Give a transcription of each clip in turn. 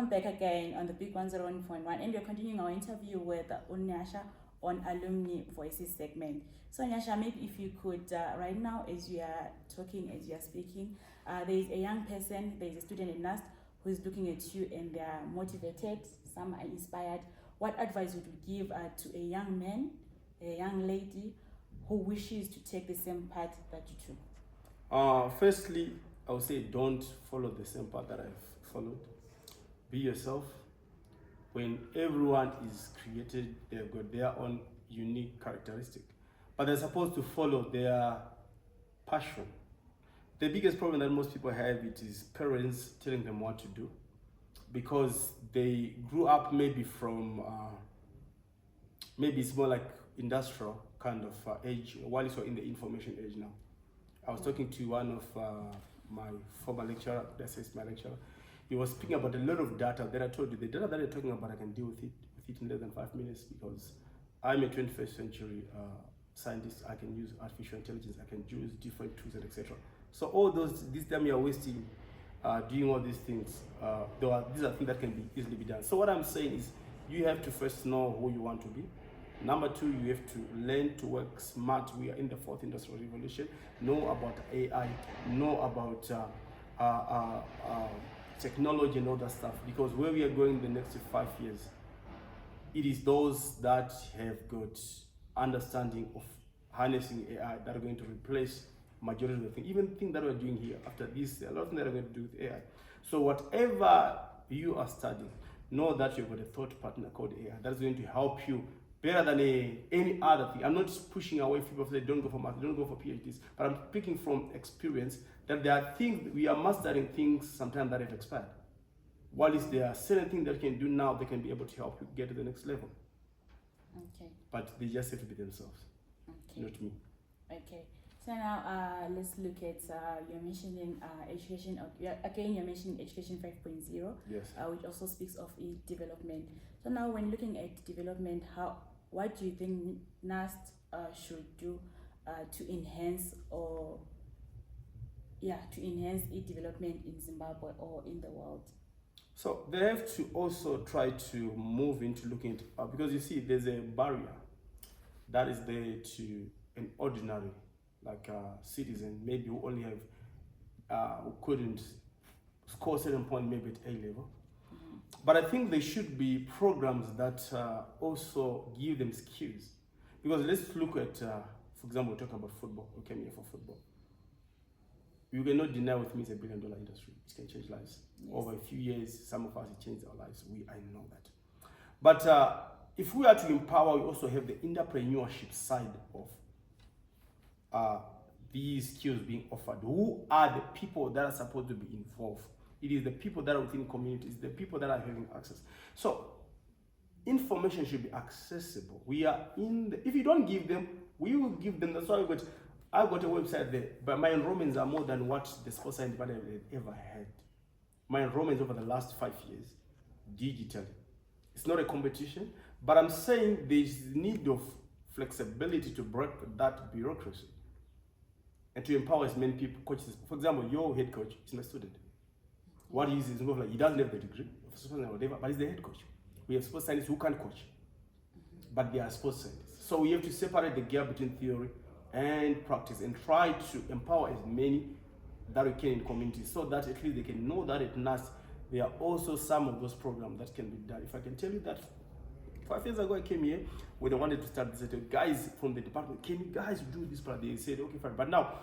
welcome back again on the Big 101.1, and we're continuing our interview with Unyasha on Alumni Voices segment. So Nyasha, maybe if you could, right now as you are talking, as you are speaking, there is a young person, there is a student in NUST who is looking at you and they are motivated, some are inspired. What advice would you give to a young man, a young lady who wishes to take the same path that you took? Firstly, I would say don't follow the same path that I've followed. Be yourself. When everyone is created, they've got their own unique characteristic, but they're supposed to follow their passion. The biggest problem that most people have, it is parents telling them what to do, because they grew up maybe from maybe it's more like industrial kind of age, while it's in the information age now. I was talking to one of my former lecturer, that's my lecturer. He was speaking about a lot of data that I told you. The data that you're talking about, I can deal with it in less than 5 minutes, because I'm a 21st century scientist. I can use artificial intelligence. I can use different tools and etc. So all this time you're wasting doing all these things, these are things that can be easily be done. So what I'm saying is, you have to first know who you want to be. Number two, you have to learn to work smart. We are in the 4th industrial revolution. Know about AI, know about technology and all that stuff, because where we are going in the next 5 years, it is those that have got understanding of harnessing AI that are going to replace majority of the things. Even things that we're doing here after this, a lot of things that are going to do with AI. So whatever you are studying, know that you've got a thought partner called AI that's going to help you better than any other thing. I'm not pushing away people who say don't go for math, don't go for PhDs, but I'm speaking from experience that there are things, we are mastering things sometimes that have expired. While there are certain things that you can do now, they can be able to help you get to the next level. Okay. But they just have to be themselves, not me. Okay. So now let's look at you're mentioning education. Again, you're mentioning education 5.0, yes, which also speaks of development. So now, when looking at development, what do you think NUST should do to enhance development in Zimbabwe or in the world? So they have to also try to move into looking at because you see, there's a barrier that is there to an ordinary citizen, maybe who only have who couldn't score a certain point, maybe at A level. But I think there should be programs that also give them skills. Because let's look at, for example, we're talking about football. We came here for football. You cannot deny with me it's $1 billion industry. It can change lives. Yes. Over a few years, some of us, it changed our lives. I know that. But if we are to empower, we also have the entrepreneurship side of these skills being offered. Who are the people that are supposed to be involved? It is the people that are within communities, the people that are having access. So information should be accessible. We are if you don't give them, we will give them. That's why I've got a website there, but my enrollments are more than what the sports science department ever had. My enrollments over the last 5 years, digitally. It's not a competition, but I'm saying there's need of flexibility to break that bureaucracy and to empower as many people, coaches. For example, your head coach is my student. What he is more like, he doesn't have the degree or whatever, but he's the head coach. We have sports scientists who can't coach, but they are sports scientists. So we have to separate the gap between theory and practice and try to empower as many that we can in communities, so that at least they can know that at NUST there are also some of those programs that can be done. If I can tell you that 5 years ago I came here when I wanted to start this, guys from the department, can you guys do this part? They said, okay, fine. But now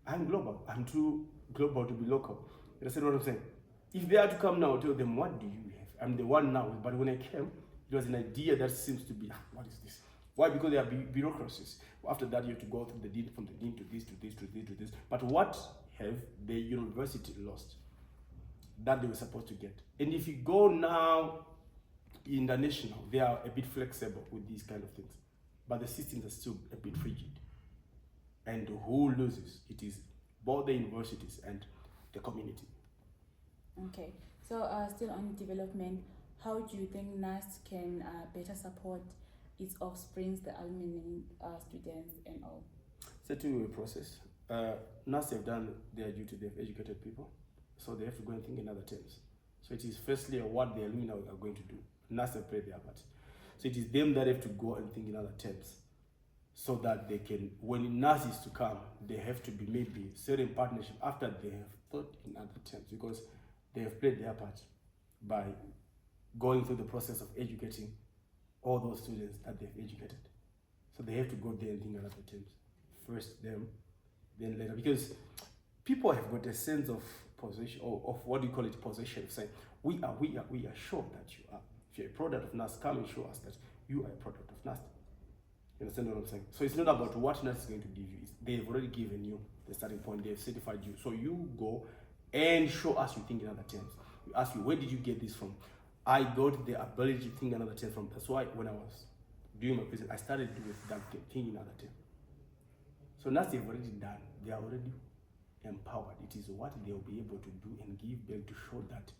I'm global. I'm too global to be local. And I said, what I'm saying? If they are to come now, tell them, what do you have? I'm the one now. But when I came, it was an idea that seems to be, what is this? Why? Because there are bureaucracies. After that, you have to go through the dean, from the dean to this, to this, to this, to this. But what have the university lost that they were supposed to get? And if you go now international, they are a bit flexible with these kind of things. But the systems are still a bit rigid. And who loses? It is both the universities and the community. Okay, so still on development, how do you think NUST can better support its offsprings, the alumni, students, and all? It's a two-way process. NUST have done their duty, they've educated people, so they have to go and think in other terms. So it is firstly what the alumni are going to do. NUST have played their part. So it is them that have to go and think in other terms, so that they can, when NUST is to come, they have to be maybe certain partnership after they have thought in other terms, because they have played their part by going through the process of educating all those students that they've educated. So they have to go there and think in other terms. First them, then later, because people have got a sense of possession, or of what do you call it, possession, saying we are sure that you are. If you're a product of NUST, come and show us that you are a product of NUST. You understand what I'm saying? So it's not about what NUST is going to give you. They've already given you the starting point. They've certified you. So you go and show us you think in other terms. We ask you, where did you get this from? I got the ability to think in other terms from. That's why when I was doing my business, I started with that thinking in other terms. So NUST they've already done. They are already empowered. It is what they will be able to do and give back to show that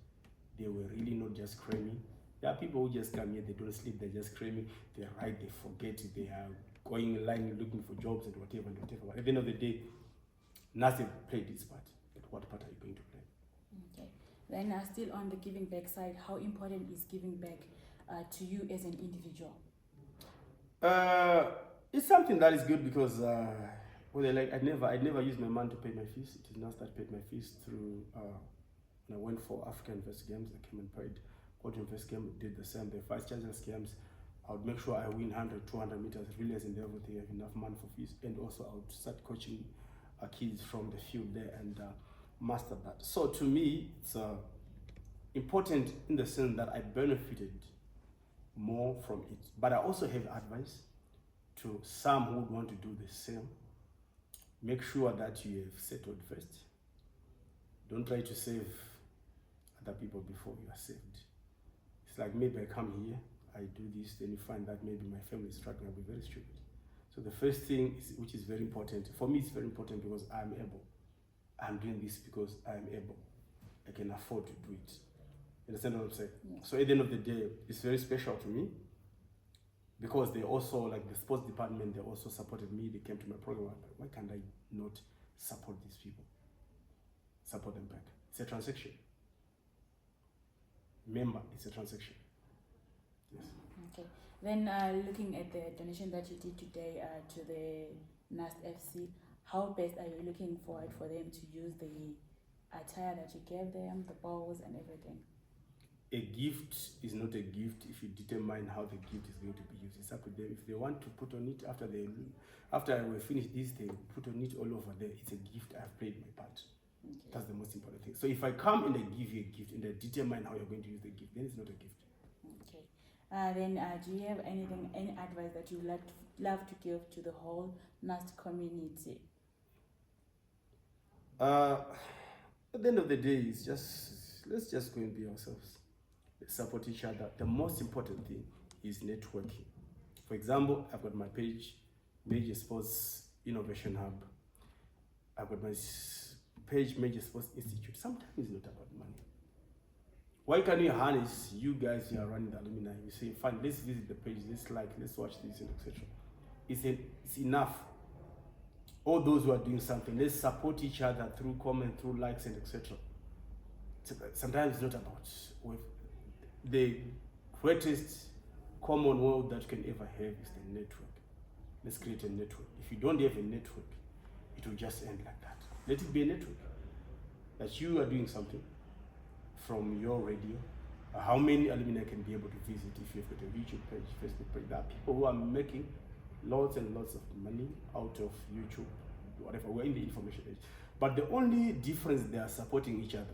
they were really not just cramming. There are people who just come here, they don't sleep, they're just cramming, they write, they forget, they are going in line looking for jobs and whatever and whatever. But at the end of the day, NUST played its part. But what part are you going to play? Okay. Then still on the giving back side, how important is giving back to you as an individual? It's something that is good because I never used my money to pay my fees. It is NUST that paid my fees through when I went for African University Games. I came and paid. Go to University Games, did the same. The vice chancellor's games, I would make sure I win 100, 200 meters relays and everything. I have enough money for fees, and also I would start coaching kids from the field there and master that. So to me, it's important in the sense that I benefited more from it. But I also have advice to some who would want to do the same. Make sure that you have settled first. Don't try to save other people before you are saved. It's like maybe I come here, I do this, then you find that maybe my family is struggling, I'll be very stupid. So the first thing, which is very important, for me it's very important because I'm able. I'm doing this because I'm able. I can afford to do it. You understand what I'm saying? Yeah. So at the end of the day, it's very special to me because they also, like the sports department, they also supported me. They came to my program. Why can't I not support these people? Support them back. It's a transaction. Remember, it's a transaction. Yes. Okay. Then looking at the donation that you did today to the NUST FC, how best are you looking forward for them to use the attire that you gave them, the balls and everything? A gift is not a gift if you determine how the gift is going to be used. It's up to them. If they want to put on it after we finish this, they put on it all over there. It's a gift. I've played my part. Okay. That's the most important thing. So if I come and I give you a gift and I determine how you're going to use the gift, then it's not a gift. Okay. Then do you have any advice that you would love to give to the whole NUST community? At the end of the day, it's just, let's just go and be ourselves. Let's support each other. The most important thing is networking. For example, I've got my page, Major Sports Innovation Hub. I've got my page, Major Sports Institute. Sometimes it's not about money. Why can't you harness, you guys who are running the alumni, you say, fine, let's visit the page, let's watch this, and etc. It's enough. All those who are doing something, let's support each other through comments, through likes, and etc. Sometimes it's not about the greatest commonwealth that you can ever have is the network. Let's create a network. If you don't have a network, it will just end like that. Let it be a network. That you are doing something from your radio. How many alumni can be able to visit if you've got a YouTube page, Facebook page? There are people who are making lots and lots of money out of YouTube, whatever. We're in the information age. But the only difference, they are supporting each other.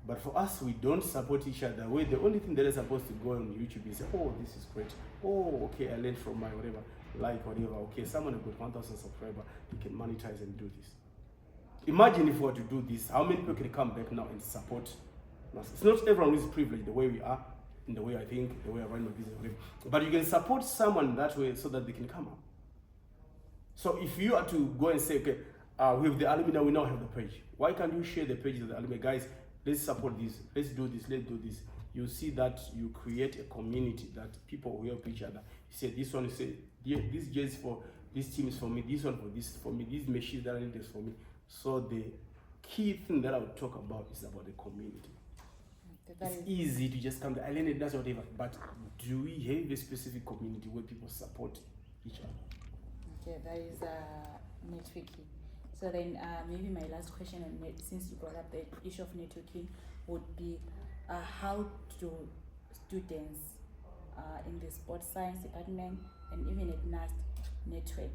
But for us, we don't support each other. The only thing that is supposed to go on YouTube is, oh, this is great. Oh, okay, I learned from my whatever, like whatever. Okay, someone has got 1,000 subscribers, they can monetize and do this. Imagine if we were to do this, how many people can come back now and support us? It's not everyone who is privileged the way we are, in the way I think, the way I run my business, whatever. But you can support someone that way so that they can come up. So if you are to go and say, okay, with the alumni, we now have the page. Why can't you share the page with the alumni? Guys, let's support this, let's do this, let's do this. You see that you create a community that people will help each other. You say this one, you say, yeah, this jersey for this team is for me, this one for me, these machines that I need is for me. So the key thing that I would talk about is about the community. That It's is- easy to just come to I learned it, that's whatever. But do we have a specific community where people support each other? Okay, that is networking. So then maybe my last question, and since you brought up the issue of networking, would be how do students in the sports science department and even at NUST network?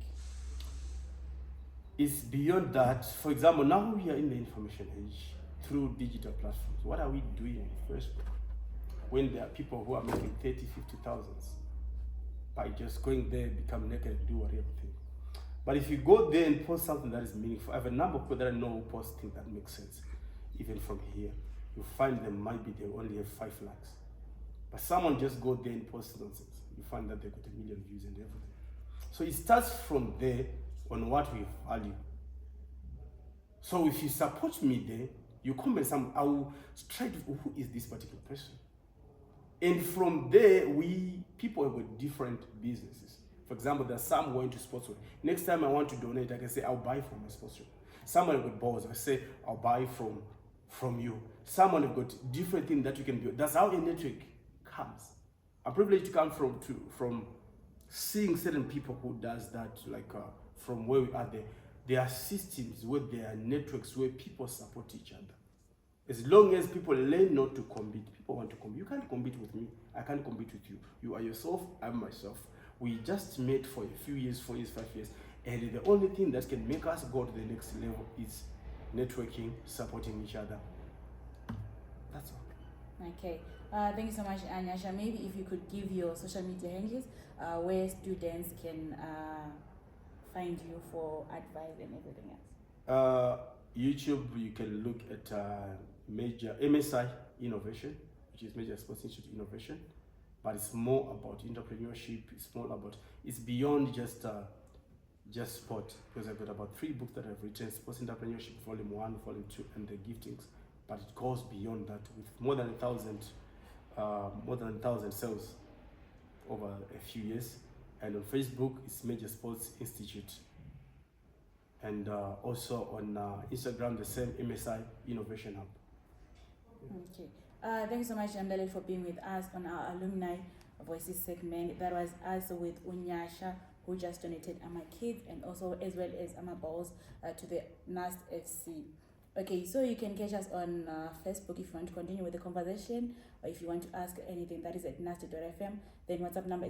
It's beyond that. For example, now we are in the information age through digital platforms. What are we doing on Facebook when there are people who are making 30, 50,000 by just going there, become naked, and do whatever thing? But if you go there and post something that is meaningful, I have a number of people that I know who post things that make sense. Even from here, you find them might be they only have 5 likes. But someone just go there and post nonsense. You find that they got 1 million views and everything. So it starts from there on what we value. So if you support me there, you comment some, I will try to, who is this particular person? And from there, people have got different businesses. For example, there's some going to sports. Next time I want to donate, I can say, I'll buy from my sports. Someone with balls, I say, I'll buy from you. Someone have got different things that you can do. That's how a network comes. I'm privileged to come from seeing certain people who does that, like from where we are there. There are systems where there are networks where people support each other. As long as people learn not to compete, people want to compete. You can't compete with me. I can't compete with you. You are yourself, I'm myself. We just met for a few years, 4 years, 5 years. And the only thing that can make us go to the next level is networking, supporting each other. That's all. Okay, thank you so much, Anyasha. Maybe if you could give your social media handles where students can find you for advice and everything else. YouTube, you can look at major MSI Innovation, which is Major Sports Institute Innovation, but it's more about entrepreneurship. It's more about, it's beyond just sport, because I've got about 3 books that I've written: Sports Entrepreneurship, Volume 1, Volume 2, and the giftings. But it goes beyond that with more than 1,000 sales over a few years. And on Facebook, it's Major Sports Institute. And also on Instagram, the same MSI Innovation Hub. Okay. Thank you so much, Andale, for being with us on our Alumni Voices segment. That was us with Unyasha, who just donated Ama Kids and also as well as Ama Balls to the NUST FC. Okay, so you can catch us on Facebook if you want to continue with the conversation, or if you want to ask anything, that is at NUST.fm. Then WhatsApp number is